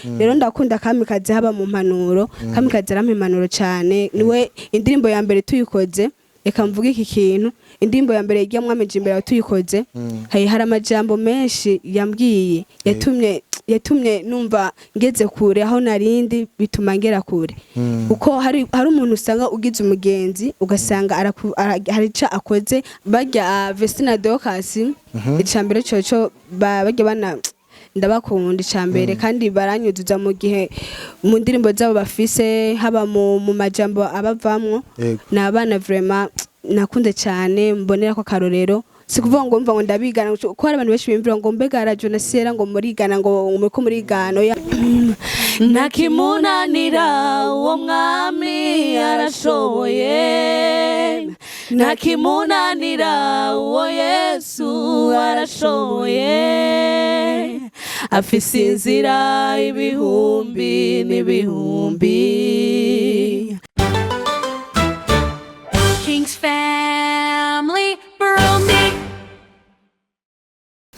rero ndakunda Kamikazi haba mu mpanuro Kamikazi arampa impanuro cyane niwe indirimbo ya mbere tuyikoze reka mvuge iki kintu indirimbo ya mbere ijya mwameje imbere tuyikoze hari amajambo menshi yambwiye yatumye numva ngeze kure aho narindi bituma ngera kure uko hari umuntu usanga ugize umugenzi ugasanga hari ca akoze bajya Vestina Docas icambere coco bajya bana ndabakunda icambere kandi baranyuzuza mu gihe mu ndirimbo zabo bafise haba mu majambo abavamwo n'abana vraiment nakunze cyane mbonera ko karorero sikuvuga ngo mva ngo ndabigana ko hari abantu benshi bimvira ngo mbega radio na sera ngo murigana ngo muriko murigano nakimunanira uwo mwami arashoboye nakimunanira uwo Yesu arashoboye afise inzira ibihumbi n'ibihumbi. King's Family Burundi.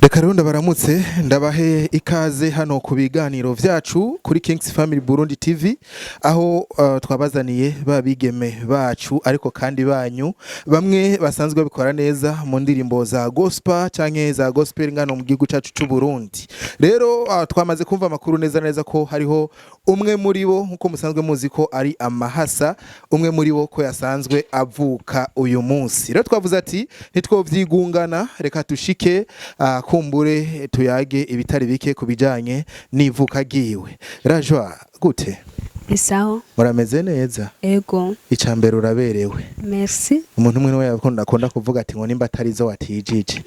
Reka rero ndabaramutse ndabahe ikaze hano ku biganiro vyacu kuri King's Family Burundi TV aho twabazaniye babigeme bacu ariko kandi banyu bamwe basanzwe bikora neza mu ndirimbo za gospel canke za gospel ngano mu gihugu cyacu cy'u Burundi. Rero twamaze kumva amakuru neza ko hariho umwe muri bo nkuko musanzwe muzi ko ari Amahasa umwe muri bo ko yasanzwe avuka uyu munsi. Rero twavuze ati ntitwovyigungana reka tushike kumbure tuyage ibitari bike kubijanye n'ivuka giwe. Rajwa gute? Isaho. Murameze neza? Ego. Icambere uraberewe. Merci. Umuntu umwe yakunda kuvuga ati ngo nimba atari zo watijije.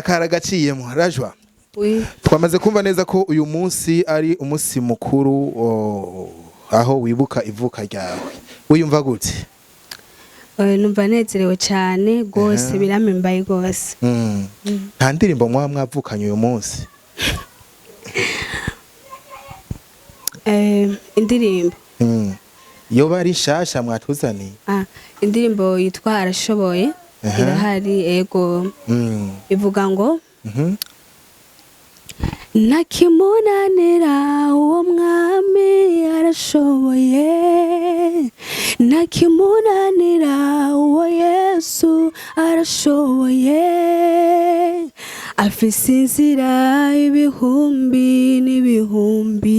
Karagaciyemo. Rajwa. Oui. Twamaze kumva neza ko uyu munsi ari umunsi mukuru aho wibuka ivuka ryawe. Wiyumva gute? Numva nezerewe cyane gose biramembaye gose. Nta ndirimbo mwavukanye uyu munsi? Indirimbo. Yo bari shasha mwatuzani? Indirimbo yitwa Arashoboye irahari ego. Ivuga ngo nakimunanira uwo mwami arashoboye nakimunanira uwo Yesu arashoboye afise inzira ibihumbi n'ibihumbi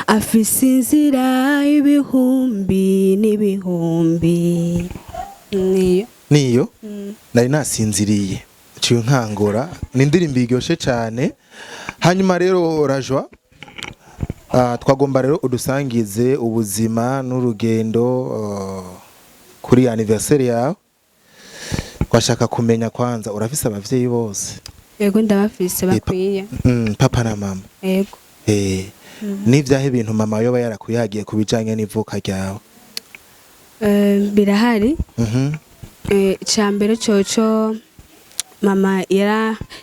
afise inzira ibihumbi n'ibihumbi. Niyo nari nasinziriye ciyo nkangora ni indirimbo iryoshe cyane. Hanyuma rero Rajwa twagomba rero udusangize ubuzima n'urugendo kuri anniversaire yawe. Twashaka kumenya kwanza urafise abavyeyi bose? Yego ndabafise bakwiye. Papa na mama? Yego. N'ivyahe ibintu mama yoba yarakuyagiye kubijanye n'ivuka ryawe? Birahari. Icambere coco mama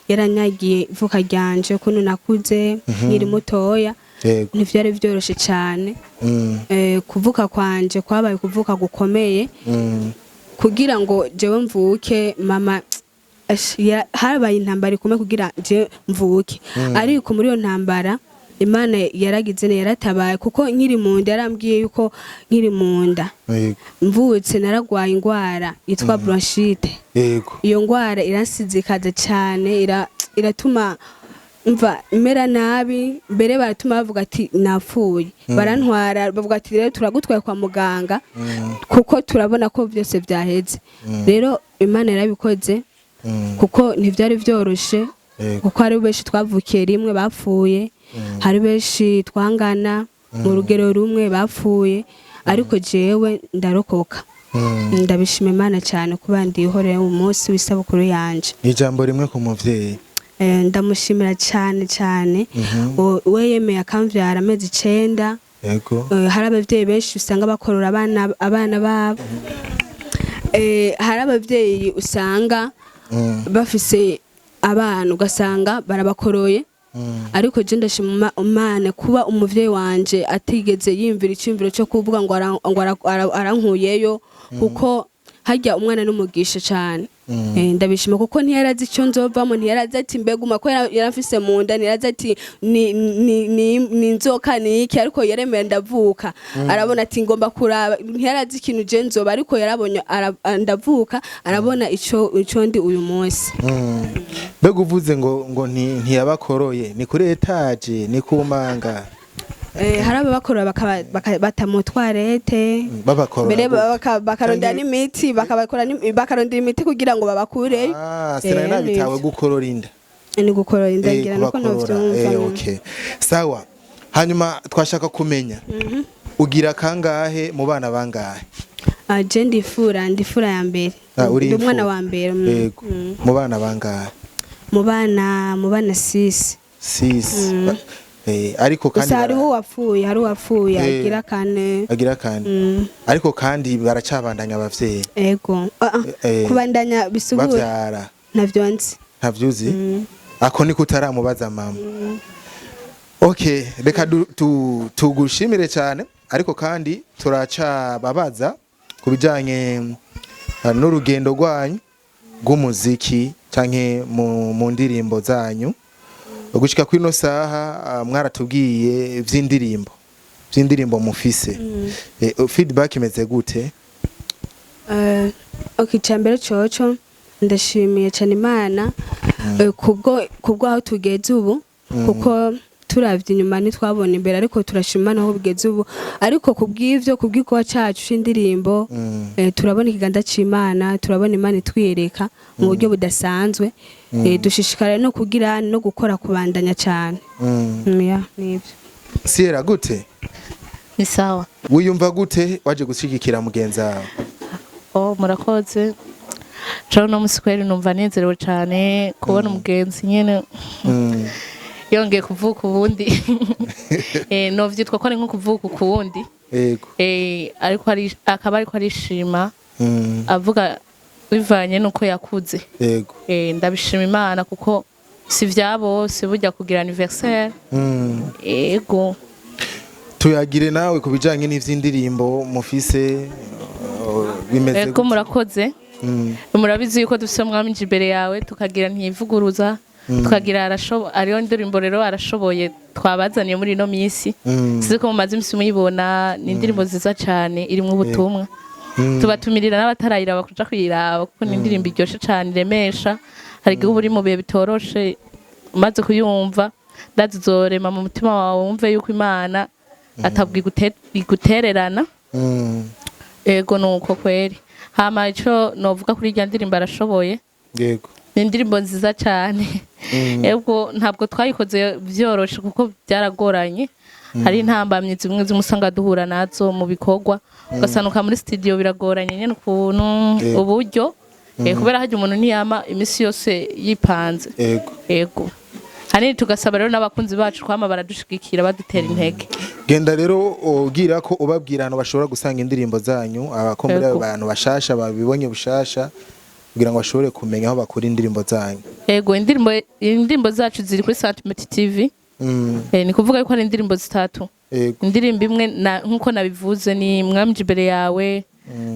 yaranyagiye ivuka ryanje kuno nakuze nkiri mutoya ntivyari vyoroshe cyane. Kuvuka kwanje kwabaye kuvuka gukomeye kugira ngo jewe mvuke mama harabaye intambara ikomeye kugira je mvuke ariko muri iyo ntambara Imana yaragize yaratabaye kuko nkiri mu nda yarambwiye yuko nkiri mu nda mvutse naragwaye ingwara yitwa bronchite. Iyo ngwara iransizikaza cyane iratuma mva imera nabi mbere baratuma bavuga ati napfuye barantwara bavuga ati rero turagutwaye kwa muganga kuko turabona ko byose byaheze. Rero Imana yarabikoze kuko ntivyari vyoroshe kuko ari benshi twavukiye rimwe bapfuye hari benshi twangana mu rugero rumwe bapfuye ariko jewe ndarokoka. Ndabishima Imana cyane kuba ndihoreye mu munsi w'isabukuru yanje. Ijambo rimwe ku muvyeyi? Ndamushimira cyane we yemeye akamvyara amezi 9. Hari abavyeyi benshi usanga bakorora abana babo. Hari abavyeyi usanga bafise abana ugasanga barabakoroye ariko je ndashima Imana kuba umuvyeyi wanje atigeze yimvira icyumviro cyo kuvuga ngo arankuyeyo kuko harya umwana n'umugisha cyane ndabishima kuko ntiyarazi icyo nzovamo ntiyarazi ati mbega umako yarafise mu nda ntiyarazi ati ni inzoka ni iki ariko yaremeye ndavuka arabona ati ngomba kuraba ntiyarazi ikintu je nzoba ariko yarabonye ndavuka arabona ico ndi uyu munsi mbega uvuze ngo ntiyabakoroye ni kuri etage ni kumanga hari ababakora batamutwarete mbere bakarondera n'imiti bakarondera imiti kugira ngo babakure sinari nabitawe gukorora inda ni gukorora inda ngira nuko novyumva okay sawa hanyuma twashaka kumenya ugira kangahe mu bana bangahe je ndifura ya mbere ndi umwana wa mbere mu bana bangahe mu bana 6 ariko kandi hariho uwapfuye agira kane ariko kandi baracabandanya abavyeyi ego kubandanya bisubura bavyara ntavyuzi ako niko utaramubaza mama okay reka tugushimire cyane ariko kandi turacababaza kubijanye n'urugendo rwanyu rw'umuziki canke mu ndirimbo zanyu gushika kwino saha mwaratubwiye vy'indirimbo mufise feedback imeze gute okay cyambere coco ndashimiye cyane Imana kubwo aho tugeze ubu kuko turavye inyuma ntitwabona imbere ariko turashima naho bugeze ubu ariko kubw'ivyo kubw'ikowa cacu c'indirimbo turabona ikiganda c'Imana turabona Imana itwiyereka mu buryo budasanzwe dushishikara no kugira no gukora kubandanya cyane nivyo Sierra gute ni sawa wiyumva gute waje gushigikira mugenzi wawe murakoze John Muskweli numva nezerewe cyane kubona umugenzi nyene yongeye kuvuka ubundi no vyitwa ko ari nko kuvuka ukundi yego ariko arishima avuga bivanye nuko yakuze yego ndabishima Imana kuko si vyabose burya kugira anniversaire yego tuyagire nawe kubijanye n'ivy'indirimbo mufise bimeze yego murakoze murabizi yuko dufise umwami imbere yawe tukagira ntivuguruza tukagira ariyo ndirimbo rero arashoboye twabazaniye muri ino minsi siziko mumaze imisi muyibona ni indirimbo nziza cyane irimwo ubutumwa tubatumirira n'abatarayira bakuja kuyiraba kuko ni indirimbo iryoshe cyane iremesha hari igihe uri mu bihe bitoroshe umaze kuyumva ndazizorema mu mutima wawe wumve yuko Imana atabwigutererana ego nuko kweri hama ico novuga kuri irya ndirimbo arashoboye yego ni indirimbo nziza cyane ego ntabwo twayikoze vyoroshe kuko byaragoranye hari intambamye zimwe zimusanga duhura nazo mu bikorwa ugasanuka muri studio biragoranye nyene ukuntu uburyo kubera haje umuntu ntiyama imisi yose yipanze ego hani tugasaba rero n'abakunzi bacu kwama baradushigikira badutera intege genda rero ugira ko ubabwirano bashobora gusanga indirimbo zanyu abakombera abantu bashasha babibonye bushasha kugira ngo bashobore kumenya aho bakora indirimbo zanyu ego indirimbo zacu ziri kuri Sentiment TV ni kuvuga yuko ari indirimbo zitatu indirimbo imwe nkuko nabivuze ni mwami imbere yawe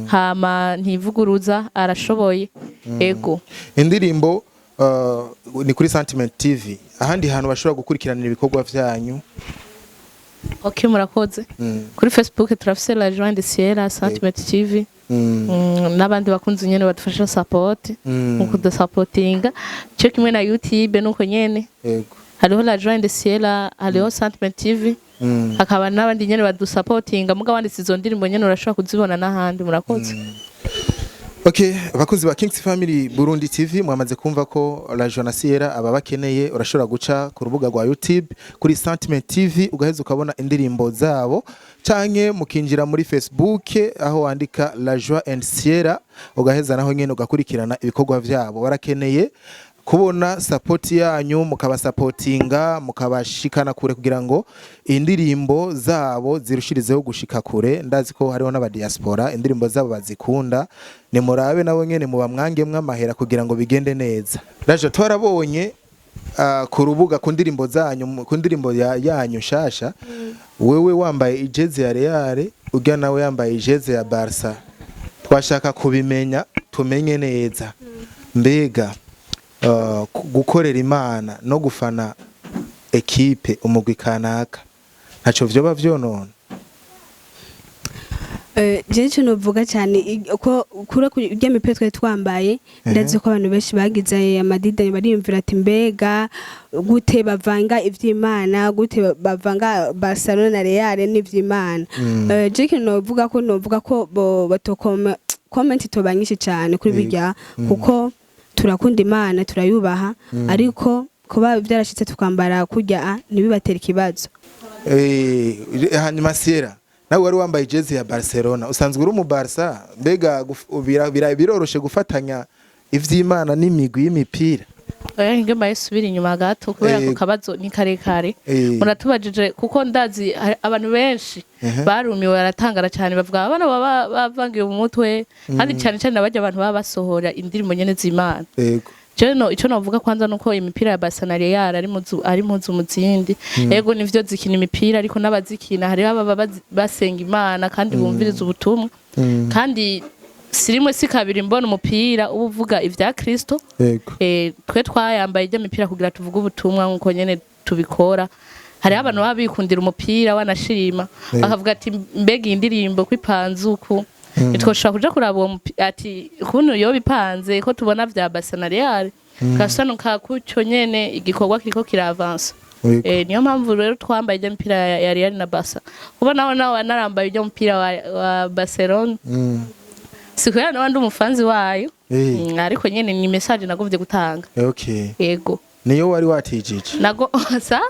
hama ntivuguruza arashoboye ego indirimbo ni kuri Sentiment TV ahandi hantu bashobora gukurikiranira ibikorwa vyanyu okay murakoze kuri Facebook turafise la Joie de Sierra Sentiment TV n'abandi bakunzi nyene badufasha support nkuko da supportinga cyo kimwe na YouTube nuko nyene yego hariho la Joie de Sierra hariho Sentiment TV hakaba n'abandi nyene badusupportinga muga banditse izo ndirimbo nyene urashobora kuzibona n'ahandi murakoze Okay, bakunzi ba Kings Family Burundi TV mwamaze kumva ko la Joie Sierra aba bakeneye urashobora guca ku rubuga rwa YouTube kuri Sentiment TV ugaheza ukabona indirimbo zabo canke mukinjira muri Facebook aho wandika La Joie and Sierra ugaheza naho nyene ugakurikirana ibikorwa vyabo barakeneye kubona support yanyu mukaba supportinga mukabashikana kure kugira ngo indirimbo zabo zirushirizeho gushika kure ndazi ko hariho n'aba diaspora indirimbo zabo bazikunda ni murabe nabo nyene mu bamwange mwamahera kugira ngo bigende neza raje twarabonye ku rubuga ku ndirimbo zanyu ku ndirimbo yanyu shasha wewe wambaye ijeze ya Real ujya nawe yambaye ijeze ya Barca twashaka kubimenya tumenye neza mbega gukorera Imana no gufana ekipe umugwi kanaka ntaco vyoba vyonona. Je cyo novuga cyane ko kure kurya mipira twe twambaye ndazi ko abantu benshi bagize amadidani bariyumvira ati mbega gute bavanga ivy'Imana gute bavanga Barcelona na Real n'ivy'Imana. Je cyo novuga ko batokoma comment tobanyishe cyane kuri bijya kuko turakunda Imana turayubaha ariko kuba byarashitse tukambara kurya nibibatera ikibazo. Hanyuma Sierra nawe wari wambaye jezi ya Barcelona usanzwe uri mu Barca mbega biroroshe gufatanya ivy'Imana n'imigwi y'imipira. Nge mbaye subira inyuma gato kubera ko kabazo ni karekare muratubajije kuko ndazi abantu benshi barumiwe baratangara cyane bavuga abana bavangiye mu mutwe kandi cyane cyane abajya abantu baba basohora indirimbo nyene z'Imana. Jeno ico navuga kwanza nuko imipira ya Barcelona Real ari muzu muzindi ego nivyo zikina imipira ariko n'abazikina hari baba basenga Imana kandi bumviriza ubutumwa kandi sirimwe si kabiri mbona umupira uvuga ivya Kristo. Twe twayambaye ijya mipira kugira tuvuge ubutumwa nkuko nyene tubikora. Hari abantu baba bikundira umupira wanashirima bakavuga ati mbega indirimbo kwipanzuku twoshaka kuja kuraba uwo ati kuntu yo bipanze ko tubona vya Barcelona Real kasanuka kucyo nyene igikorwa kiriko kiravansa. Niyo mpamvu rero twambaye ijya mipira ya Real na Barca kuba nawe narambaye ijya mupira wa Barcelona sikuya n'abandi umufanzi wayo ariko nyene ni message nagomvye gutanga. Yego niyo wari watijije nago sa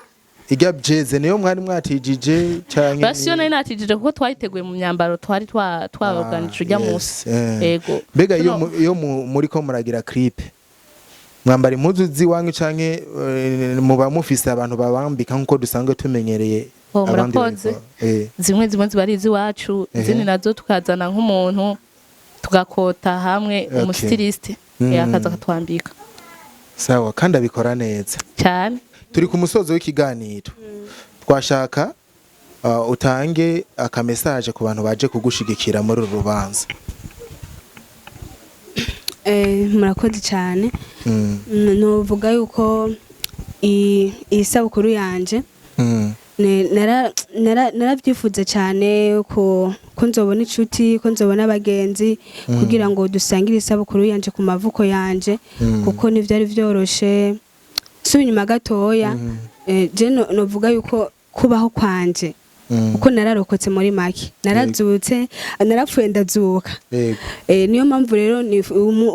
Igab jeze niyo mwari mwatijije cyane. Basi yo natijije kuko twayiteguye mu myambaro twari twaorganije ujya munsi. Yego mbega iyo muri ko muragira clip mwambara impuzu ziwanyu canke muba mufise abantu babambika nkuko dusanzwe tumenyereye abandi. Zimwe zibari iwacu izindi nazo tukazana nk'umuntu tugakota hamwe umustiliste yakaza katwambika. Sawa kandi abikora neza cyane. Turi ku musozo w'ikiganiro twashaka utange aka message ku bantu baje kugushigikira muri rubanza. Murakoze cyane novuga yuko isabukuru yanje narabyifuza cyane ko nzobona inshuti ko nzobona abagenzi kugira ngo dusangire isabukuru yanje ku mavuko yanje kuko nivyari vyoroshe. Subi nyuma gatoya je novuga yuko kubaho kwanje uko nararokotse muri make narazutse narapfuye ndazuka. Niyo mpamvu rero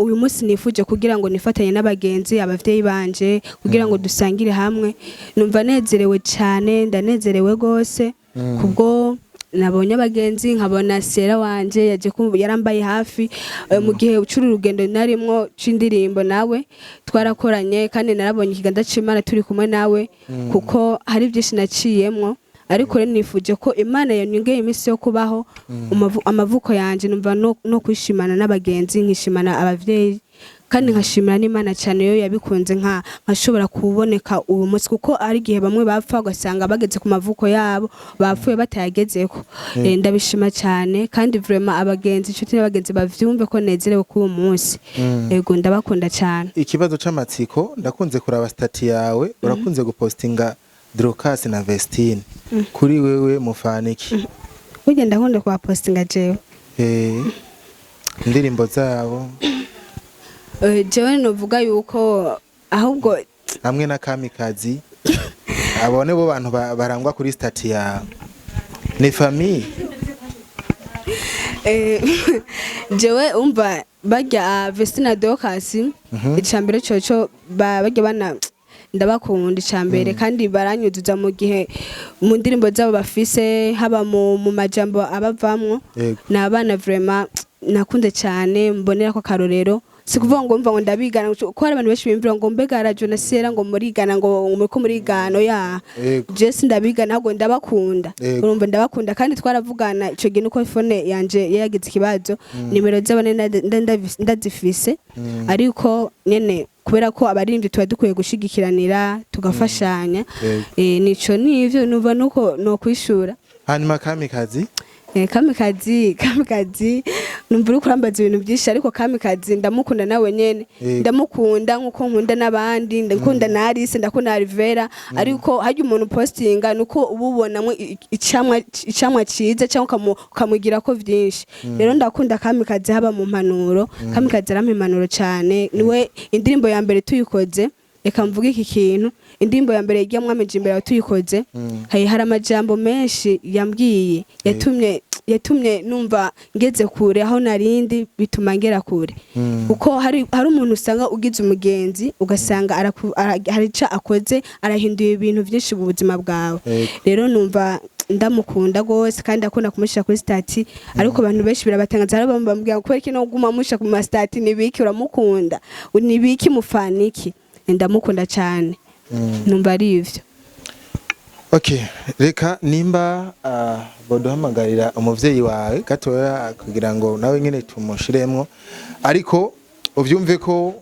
uyu munsi nifuje kugira ngo nifatanye n'abagenzi abavyeyi banje kugira ngo dusangire hamwe. Numva nezerewe cyane ndanezerewe gose kubwo nabonye abagenzi nkabona Sera wanje yaje yarambaye hafi mu gihe ucuru urugendo narimwo c'indirimbo nawe twarakoranye kandi narabonye ikiganda c'Imana turi kumwe nawe kuko hari byinshi naciyemwo ariko rero nifuje ko Imana yanyongeye iminsi yo kubaho amavuko yanje numva no kwishimana n'abagenzi nkishimana abavyeyi kandi nkashimira n'Imana cyane yo yabikunze nkashobora kuboneka uwo munsi kuko ari gihe bamwe bapfa ugasanga bageze ku mavuko yabo bapfuye batayagezeko. Ndabishima cyane kandi vraiment abagenzi inshuti n'abagenzi bavyumve ko nezerewe ku uwo munsi. Yego ndabakunda cyane. Ikibazo c'amatsiko ndakunze kuraba stati yawe urakunze gupostinga Drocas na Vestine kuri wewe mufaniki ugenda nkunda kwa postinga jewe indirimbo zabo jewe novuga yuko ahubwo hamwe na Kamikazi abone bo bantu barangwa kuri stati ya ni famille. Jewe umva bajya Vestine na Drocas icambere coco bajya bana ndabakunda icambere kandi baranyuzuza mu gihe mu ndirimbo zabo bafise haba mu majambo abavamwo n'abana vraiment nakunze cyane mbonera ko karorero sikuvuga ngo mva ngo ndabigana ko hari abantu benshi bimvira ngo mbega radio na Sera ngo murigana ngo muriko murigano ya Jesse ndabigana ahubwo ndabakunda urumva ndabakunda kandi twaravugana ico gihe nuko phone yanje yagize ikibazo nimero z'abane ndazifise ariko nyene kubera ko abaririmbyi tuba dukwiye gushigikiranira tugafashanya nico nivyo numva nuko no kwishura. Hanyuma Kamikazi Kamikazi numva uri kurambaza ibintu byinshi ariko Kamikazi ndamukunda nawe nyene ndamukunda nkuko nkunda n'abandi ndakunda na Alice ndakunda Alvera ariko hajya umuntu postinga nuko ububonamwe icamwa ciza cyangwa ukamugira ko vyinshi rero ndakunda Kamikazi haba mu mpanuro Kamikazi arampa impanuro cyane niwe indirimbo ya mbere tuyikoze reka mvuge iki kintu indirimbo ya mbere igiye mwameje imbere tuyikoze hari amajambo menshi yambwiye yatumye numva ngeze kure aho narindi bituma ngera kure uko hari umuntu usanga ugize umugenzi ugasanga hari ica akoze arahinduye ibintu byinshi mu buzima bwawe rero numva ndamukunda gose kandi akunda kumushira kuri stati ariko abantu benshi birabatangaza hari bambwira ko iki no guma musha ku ma stati nibiki uramukunda nibiki mufaniki ndamukunda cyane numva ari ivyo. Okay, reka nimba boduhamagarira umuvyeyi wawe gatoya kugira ngo nawe nyene tumushiremwo ariko uvyumve ko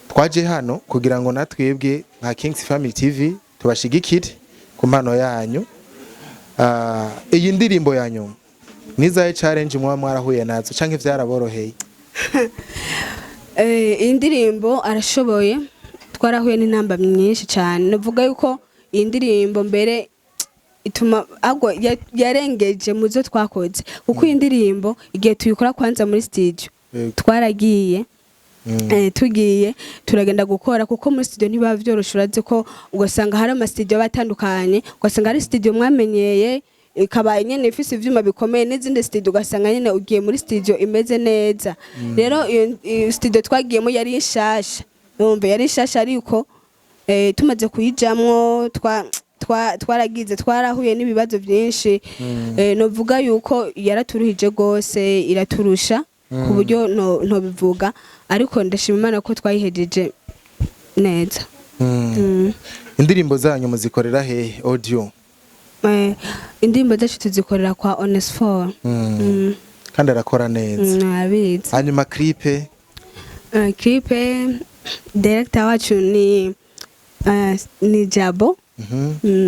twaje hano kugira ngo natwebwe nka Kings Family TV tubashigikire ku mpano yanyu. Iyi ndirimbo yanyu nizaye challenge mwa mwarahuye nazo canke vyaraboroheye? Indirimbo arashoboye twarahuye n'intamba nyinshi cyane navuga yuko indirimbo mbere ituma agwa yarengeje muzo twakoze kuko indirimbo igihe tuyikora kwanza muri studio twaragiye tugiye turagenda gukora kuko muri studio ntiba vyorosha uraze ko ugasanga hari ama studio batandukanye ugasanga hari studio mwamenyeye ikabaye nyene ifise ivyuma bikomeye n'izindi studio ugasanga nyene ugiye muri studio imeze neza rero iyo studio twagiyemo yari nshasha numva yari nshasha ariko tumaze kuyijamwo twaragize twarahuye n'ibibazo byinshi novuga yuko yaraturuhije gose iraturusha ku buryo no bivuga ariko ndashima Imana ko twayihejeje neza. Indirimbo zanyu muzikorera he audio? Indirimbo zacu tuzikorera kwa Onesphore kandi arakora neza. Nabizi. Hanyuma clip director wacu ni Jabo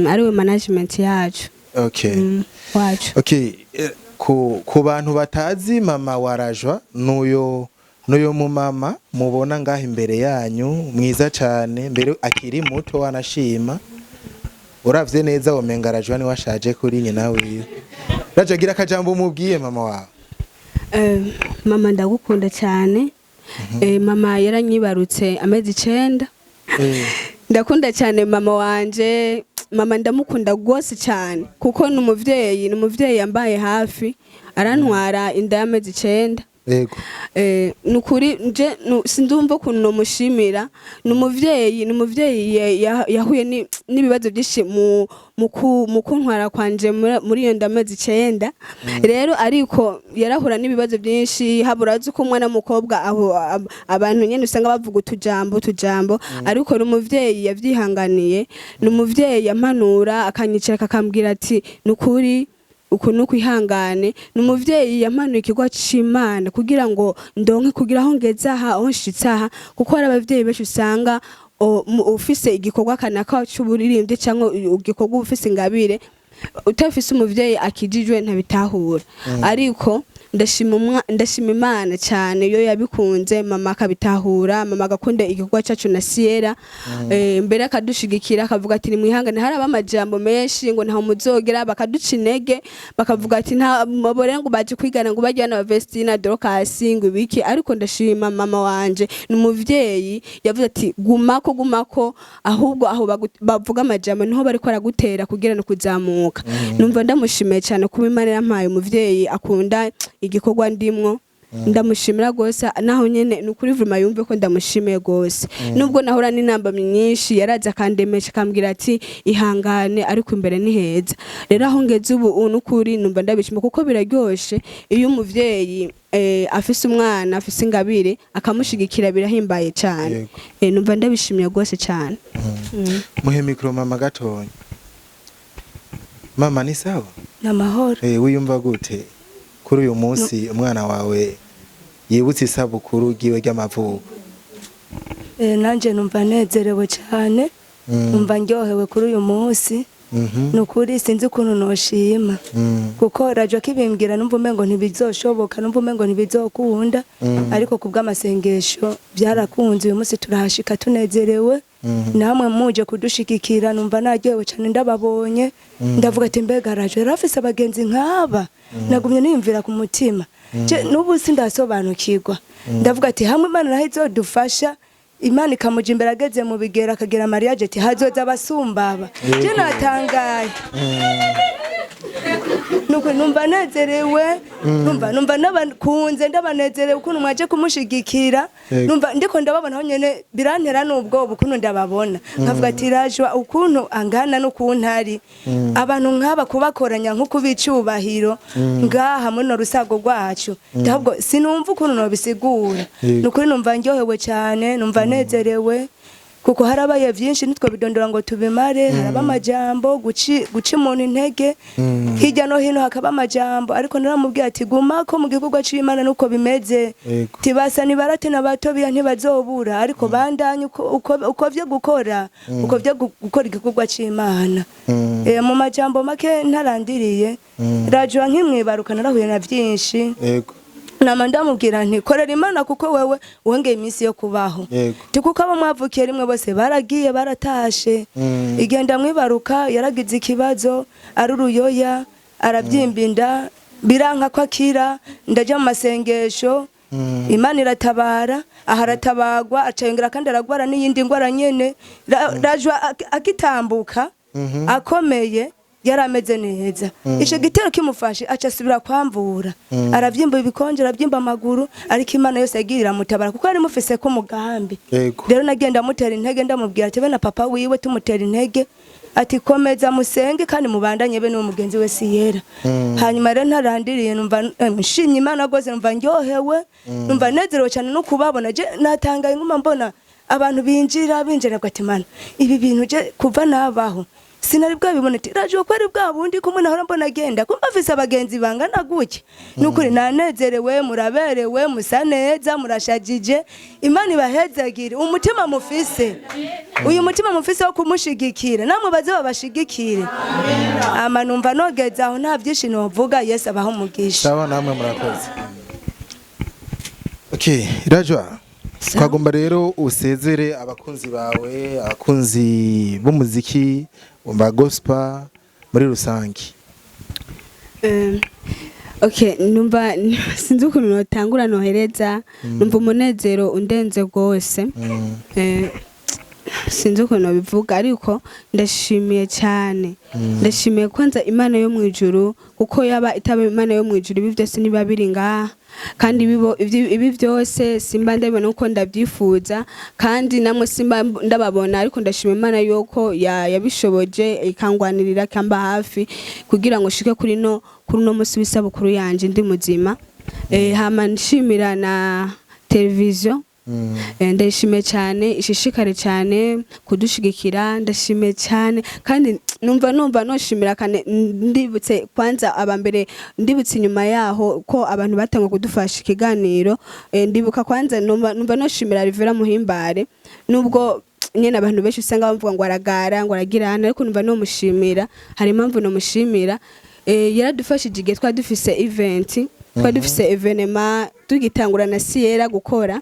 ariwe management yacu. Okay. Wacu. Okay, ku bantu batazi mama warajwa nuyo mu mama mubona ngaho imbere yanyu mwiza cyane mbere akiri muto wanashima uravye neza womenga arajwa ni washaje kuri nyina wiwe rajagira akajambo mubwiye mama wawe. Mama ndagukunda cyane. Mama yaranyibarutse amezi 9 ndakunda cyane mama wanje. Mama ndamukunda gose cyane kuko numuvyeyi yambaye hafi arantwara inda y'amezi 9 yego nukuri nje sindumva kuntu no mushimira numuvyeyi yahuye n'ibibazo byinshi mu kuntwara kwanje muri iyo ndamezi 9 rero ariko yarahura n'ibibazo byinshi haburazi ko umwana mukobwa aho abantu nyene usanga bavuga utujambo ariko numuvyeyi yavyihanganiye numuvyeyi yampanura akanyicira akambwira ati nukuri ukuntu kwihangane numuvyeyi yamanuye ikigwa c'Imana kugira ngo ndonke kugira aho ngeza aha aho nshitsaha kuko hari abavyeyi benshi usanga ufise igikorwa kanaka cy'uburirimbye cyangwa igikorwa ufise ingabire utafise umuvyeyi akijijwe ntabitahura ariko ndashima Imana cyane yo yabikunze mama akabitahura mama agakunda igikorwa cyacu na Sierra mbere akadushigikira akavuga ati ni mwihangane hari abamajambo menshi ngo ntaho muzogera bakaduca intege bakavuga ati nta mabore ngo baje kwigana ngo bajyana Vestina Dorcas ngo ibiki ariko ndashima mama wanje numuvyeyi yavuze ati gumako ahubwo aho bavuga amajambo niho bari ko aragutera kugira no kuzamuka numva ndamushimiye cyane kuba Imana yampaye umuvyeyi akunda igikorwa ndimwo ndamushimira gose naho nyene nukuri vrima yumve ko ndamushimiye gose nubwo nahora n'inamba myinshi yaraza kandemesha kambwira ati ihangane ariko imbere ni heza rero aho ngeze ubu nukuri numva ndabishima kuko biraryoshe iyo umuvyeyi afise umwana afise ingabire akamushigikira birahimbaye cyane numva ndabishimiye gose cyane. Muhe micro mama gatonya. Mama ni sawa? Namahoro. Wiyumva gute kuri uyu munsi umwana wawe yibutse isabukuru giwe ry'amavuko? Nanje numva nezerewe cyane numva ndyohewe kuri uyu munsi nukuri sinzi ukuntu noshima kuko radio kibimbwira numva umengo ntibizoshoboka numva umengo ntibizokunda ariko kubw'amasengesho byarakunze uyu munsi turahashika tunezerewe namwe muje kudushigikira numva naryohewe cyane ndababonye ndavuga ati mbega radio yarafise abagenzi nk'aba nagumye niyumvira ku mutima n'ubu sindasobanukirwa ndavuga ati hamwe Imana naho izodufasha Imana ikamuja imbere ageze mu bigera akagira mariage ati hazoza abasumbaba je natangaye nuko numva nezerewe numva nabakunze ndabanezerewe ukuntu mwaje kumushigikira numva ndiko ndababona nyene birantera nubwo ukuntu ndababona nkavuga ati rajwa ukuntu angana n'ukuntu ari abantu nk'aba kubakoranya nko kubicubahiro ngaha muri rusago rwacu ndabwo sinumva ukuntu no bisigura nukuri numva ndyohewe cyane numva nezerewe kuko harabaye byinshi nitwe bidondora ngo tubimare haraba amajambo guci umuntu intege hirya no hino hakaba amajambo ariko naramubwiye ati guma ko mu gikorwa c'Imana nuko bimeze tibasa ni barate na bato biya ntibazobura ariko bandanye uko vyo gukora uko vyo gukora igikorwa c'Imana mu majambo make ntarandiriye rajwa nkimwibaruka narahuye na byinshi nama ndamubwira nti korera Imana kuko wewe wongeye iminsi yo kubaho kuko abo mwavukiye rimwe bose baragiye baratashe igenda mwibaruka yaragize ikibazo ari uruyoya arabyimbinda biranka ko akira ndaje mu masengesho Imana iratabara aharatabagwa acayongera kandi aragwara n'iyindi ngwara nyene rajwa akitambuka akomeye yarameze neza ico gitero kimufashe aca subira kwamvura aravyimba ibikonje aravyimba amaguru ariko Imana yose yagirira mutabara kuko ari mufise ko mugambi rero nagenda mutera intege ndamubwira ati bena papa wiwe tumutera intege ati komeza musenge kandi mubandanye be n'umugenzi we Siyera hanyuma rero ntarandiriye numva nshimye Imana gose numva ndyohewe numva nezerewe cyane no kubabona je natangaye nguma mbona abantu binjira ati Mana ibi bintu je kuva nabaho sinari bwabibona ati rajwa ko ari bwabundi kumwe nahora mbona agenda kumva afise abagenzi bangana guke nukuri nanezerewe muraberewe musa neza murashagije Imana ibahezagire umutima mufise uyu mutima mufise wo kumushigikira namwe baze babashigikire numva nogeze aho nta byinshi novuga Yesu abaho umugisha sawa namwe murakoze rajwa twagomba rero usezere abakunzi bawe abakunzi b'umuziki ba gospel muri rusangi numva sinzi ukuntu notangura nohereza numva umunezero undenze rwose sinzi ukuntu bivuga ariko ndashimiye cyane ndashimiye kwanza Imana yo mu ijuru kuko yaba itaba Imana yo mu ijuru ibi byose niba biri ngaha kandi ibi byose simba ndabona uko ndabyifuza kandi namwe simba ndababona ariko ndashima Imana yuko yabishoboje ikangwanirira kamba hafi kugira ngo shike kuri no munsi w'isabukuru yanje ndi muzima hama nshimira na televiziyo ndashime cyane ishishikare cyane kudushigikira ndashime cyane kandi numva noshimira kane ndibutse kwanza abambere ndibutse inyuma yaho ko abantu batangwa kudufasha ikiganiro ndibuka kwanza numva noshimira Rivera Muhimbare nubwo nyene abantu benshi usanga bavuga ngo aragara ngo aragirana ariko numva no mushimira hari impamvu no mushimira yaradufashije igihe twadufise event twadufise evenement tugitangura na Siyera gukora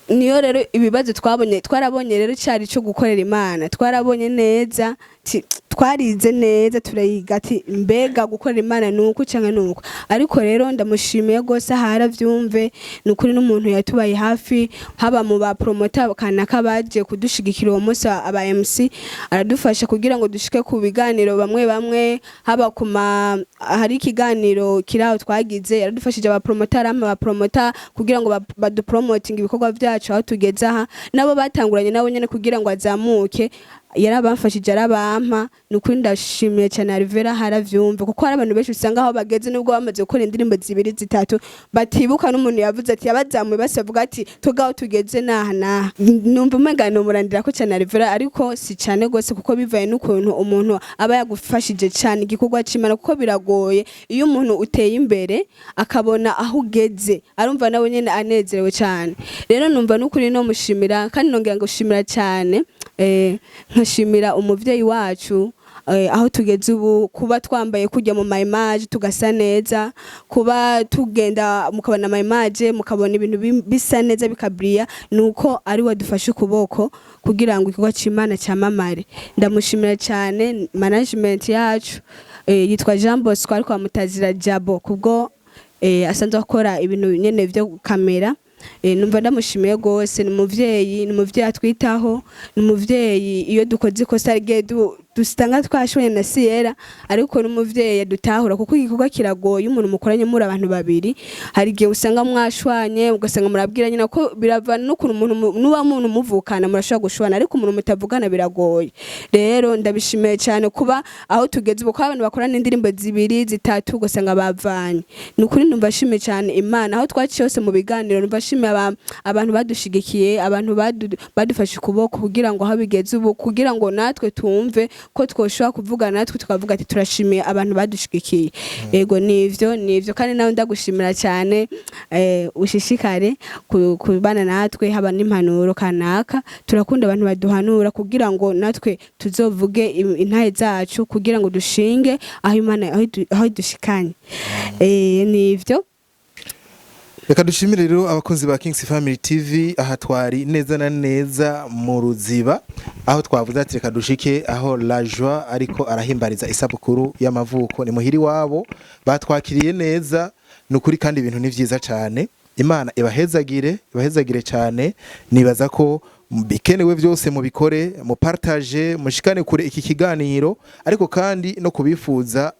niyo rero ibibazo twarabonye rero cyari cyo gukorera Imana twarabonye neza twarize neza turayiga ati mbega gukorera Imana nuko cyangwa nuko ariko rero ndamushimiye gose haravyumve nukuri n'umuntu yatubaye hafi haba mu ba promoter kana kabaje kudushigikira uwo munsi aba MC aradufasha kugira ngo dushike ku biganiro bamwe haba kuma hari ikiganiro kiraho twagize aradufashije aba promoter kugira ngo badupromoting ibikorwa byacu aho tugeze aha nabo batanguranye nabo nyene kugira ngo azamuke yarabamfashije arabampa nukuri ndashimiye cyane Rivera haravyumva kuko hari abantu benshi usanga aho bageze nubwo bamaze gukora indirimbo 2 3 batibuka n'umuntu yavuze ati yabazamuye basavuga ati tugaho tugeze naha numva umegano murandira ko cyane Rivera ariko si cyane gose kuko bivaye n'ukuntu umuntu aba yagufashije cyane igikorwa c'Imana kuko biragoye iyo umuntu uteye imbere akabona aho ugeze arumva nawe nyene anezerewe cyane rero numva n'ukuri no mushimira kandi nongera ngo ushimira cyane nkashimira umuvyeyi wacu aho tugeze ubu, kuba twambaye kujya mu mayimaje tugasa neza, kuba tugenda mukabona amayimaje mukabona ibintu bisa neza bikabriya, nuko ari wadufashe ukuboko kugira ngo igikorwa cy'Imana cyamamare. Ndamushimira cyane management yacu yitwa Jean Bosco ariko amutazira Jabo kubwo asanzwe akora ibintu nyene byo kamera. Numva ndamushimiye gose, ni umuvyeyi atwitaho, ni umuvyeyi iyo dukoze ikosa rye dusitanga twashonye na Sierra, ariko n'umuvyeyi yadutahura kuko igikorwa kiragoye umuntu mukoranye muri abantu babiri. Hari gihe usanga mwashwanye ugasanga murabwiranye nako biravana n'ukuntu umuntu nuba muntu muvukana murashobora gushwana, ariko umuntu mutavugana biragoye. Rero ndabishimiye cyane kuba aho tugeze ubu, ko abantu bakorana indirimbo 2 3 ugasanga bavanye. Nukuri numva shimiye cyane Imana aho twaciye hose mu biganiro. Numva shimiye abantu badushigikiye, abantu badufashe ukuboko kugira ngo aho bigeze ubu, kugira ngo natwe tumve ko twoshobora kuvugana natwe tukavuga ati turashimiye abantu badushigikiye. Yego nivyo kandi nawe ndagushimira cyane. Ushishikare kubana natwe, haba n'impanuro kanaka, turakunda abantu baduhanura kugira ngo natwe tuzovuge intahe zacu kugira ngo dushinge aho Imana aho dushikanye. Nivyo. Reka dushimire rero abakozi ba Kings Family TV. Aha twari neza na neza mu Ruziba, aho twavuze ati reka dushike aho La Joie ariko arahimbariza isabukuru y'amavuko. Ni muhiri wabo, batwakiriye neza nukuri kandi ibintu ni vyiza cyane. Imana ibahezagire cyane. Nibaza ko bikenewe byose mu bikore, mu partage, mushikane kure iki kiganiro, ariko kandi no kubifuza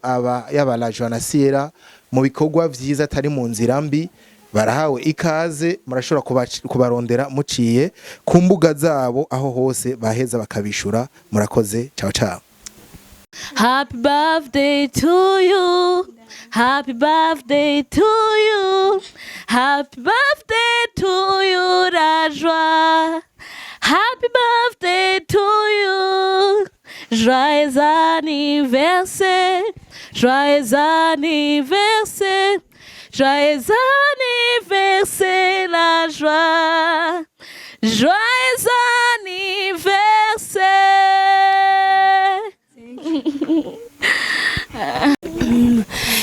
yaba La Joie na Sierra mu bikorwa vyiza atari mu nzira mbi. Barahawe ikaze, murashobora kubarondera muciye ku mbuga zabo, aho hose baheza bakabishura. Murakoze, ciao ciao. Happy birthday to you. Happy birthday to you. Happy birthday to you, La Joie. Happy birthday to you. Joyeux anniversaire. Joyeux anniversaire. Joyeux anniversaire, La Joie. Joyeux anniversaire.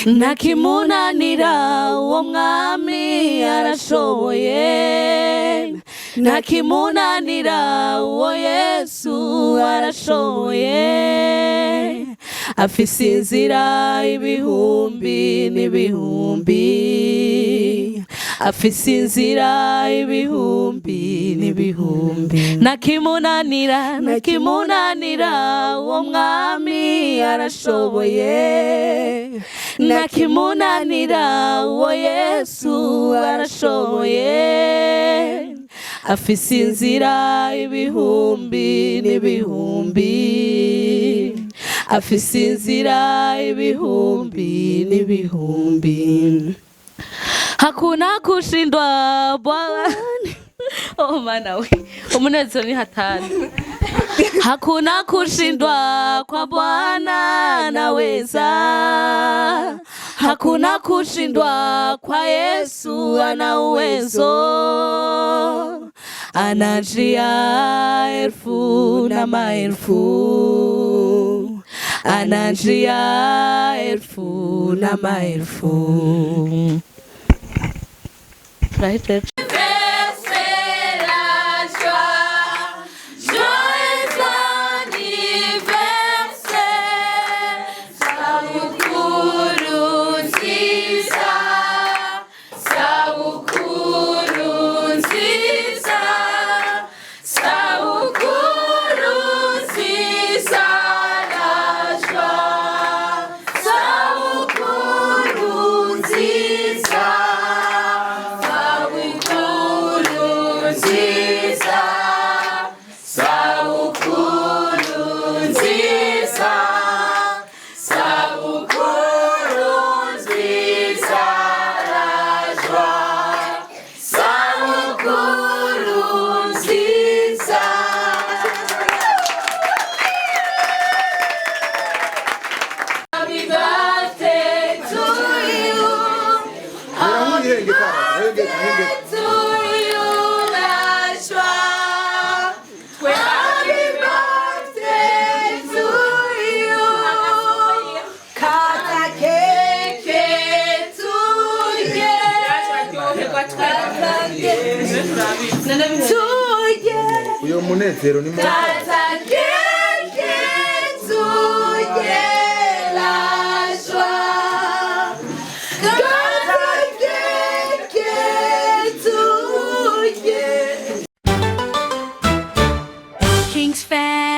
Nakimunanira uwo mwami arashoboye. Nakimunanira uwo Yesu arashoboye. Afise inzira ibihumbi n'ibihumbi. Afise inzira ibihumbi n'ibihumbi. Nakimunanira uwo mwami arashoboye. Nakimunanira uwo Yesu arashoboye. Afise inzira ibihumbi n'ibihumbi. Afise inzira ibihumbi n'ibihumbi. Hakuna kushindwa Bwana. Oh mana we, umunezero ni hatari. Hakuna kushindwa kwa Bwana anaweza. Hakuna kushindwa kwa Yesu, ana uwezo. Ana njia elfu na maelfu. Ana njia elfu na maelfu. Right. We munezero ni Kings fan.